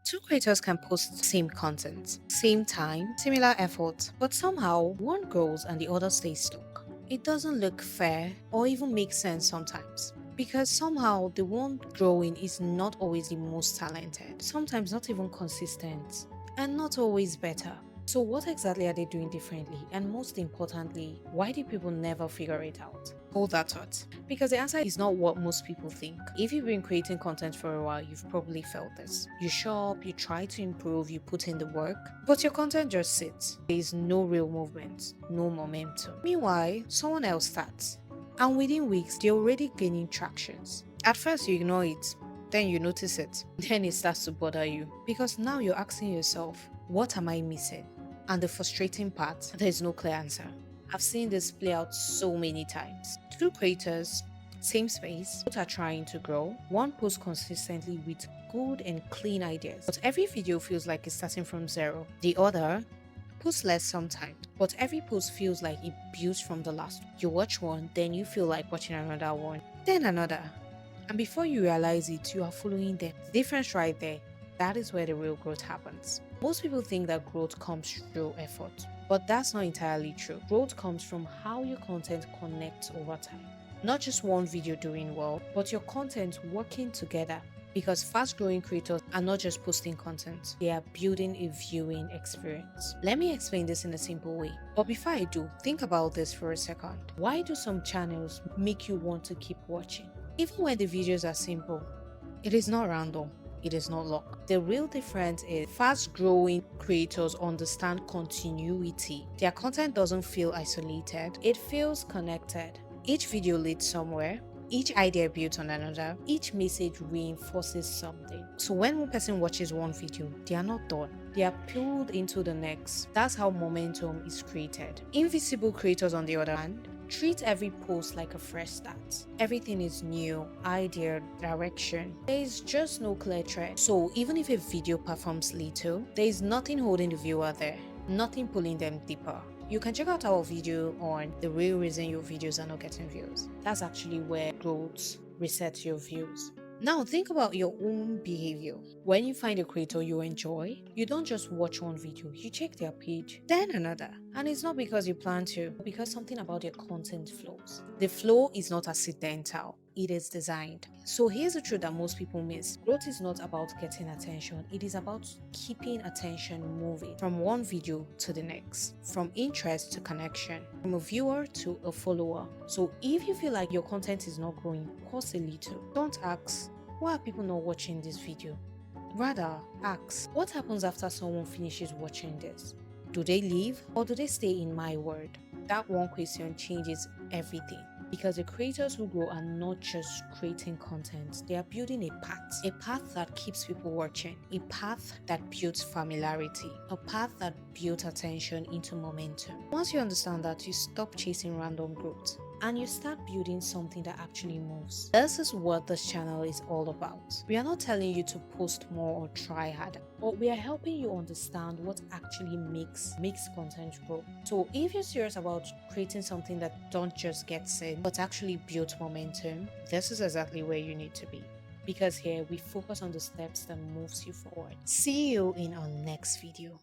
Two creators can post same content, same time, similar effort, but somehow one grows and the other stays stuck. It doesn't look fair or even make sense sometimes. Because somehow the one growing is not always the most talented, sometimes not even consistent, and not always better. So, what exactly are they doing differently? And most importantly, why do people never figure it out? Hold that thought. Because the answer is not what most people think. If you've been creating content for a while, you've probably felt this. You show up, you try to improve, you put in the work, but your content just sits. There is no real movement, no momentum. Meanwhile, someone else starts. And within weeks, they're already gaining tractions. At first, you ignore it, then you notice it, then it starts to bother you because now you're asking yourself, what am I missing? And the frustrating part, there's no clear answer. I've seen this play out so many times. Two creators, same space, both are trying to grow. One posts consistently with good and clean ideas, but every video feels like it's starting from zero. The other posts less sometimes, but every post feels like it builds from the last one. You watch one, then you feel like watching another one, then another. And before you realize it, you are following them. The difference right there, that is where the real growth happens. Most people think that growth comes through effort, but that's not entirely true. Growth comes from how your content connects over time. Not just one video doing well, but your content working together. Because fast growing creators are not just posting content, they are building a viewing experience. Let me explain this in a simple way. But before I do, think about this for a second. Why do some channels make you want to keep watching? Even when the videos are simple, it is not random. It is not luck. The real difference is fast growing creators understand continuity. Their content doesn't feel isolated, it feels connected. Each video leads somewhere, each idea builds on another, each message reinforces something. So when one person watches one video, they are not done. They are pulled into the next. That's how momentum is created. Invisible creators, on the other hand, treat every post like a fresh start. Everything is new, idea, direction. There is just no clear thread. So even if a video performs little, there is nothing holding the viewer there, nothing pulling them deeper. You can check out our video on the real reason your videos are not getting views. That's actually where growth resets your views. Now think about your own behavior. When you find a creator you enjoy, you don't just watch one video, you check their page, then another. And it's not because you plan to, but because something about their content flows. The flow is not accidental, it is designed. So here's the truth that most people miss. Growth is not about getting attention, it is about keeping attention moving from one video to the next, from interest to connection, from a viewer to a follower. So if you feel like your content is not growing, pause a little. Don't ask, why are people not watching this video? Rather, ask, what happens after someone finishes watching this? Do they leave or do they stay in my world? That one question changes everything. Because the creators who grow are not just creating content, they are building a path that keeps people watching, a path that builds familiarity, a path that builds attention into momentum. Once you understand that, you stop chasing random growth and you start building something that actually moves. This is what this channel is all about. We are not telling you to post more or try harder, but we are helping you understand what actually makes content grow. So if you're serious about creating something that don't just get seen, but actually builds momentum, this is exactly where you need to be. Because here we focus on the steps that moves you forward. See you in our next video.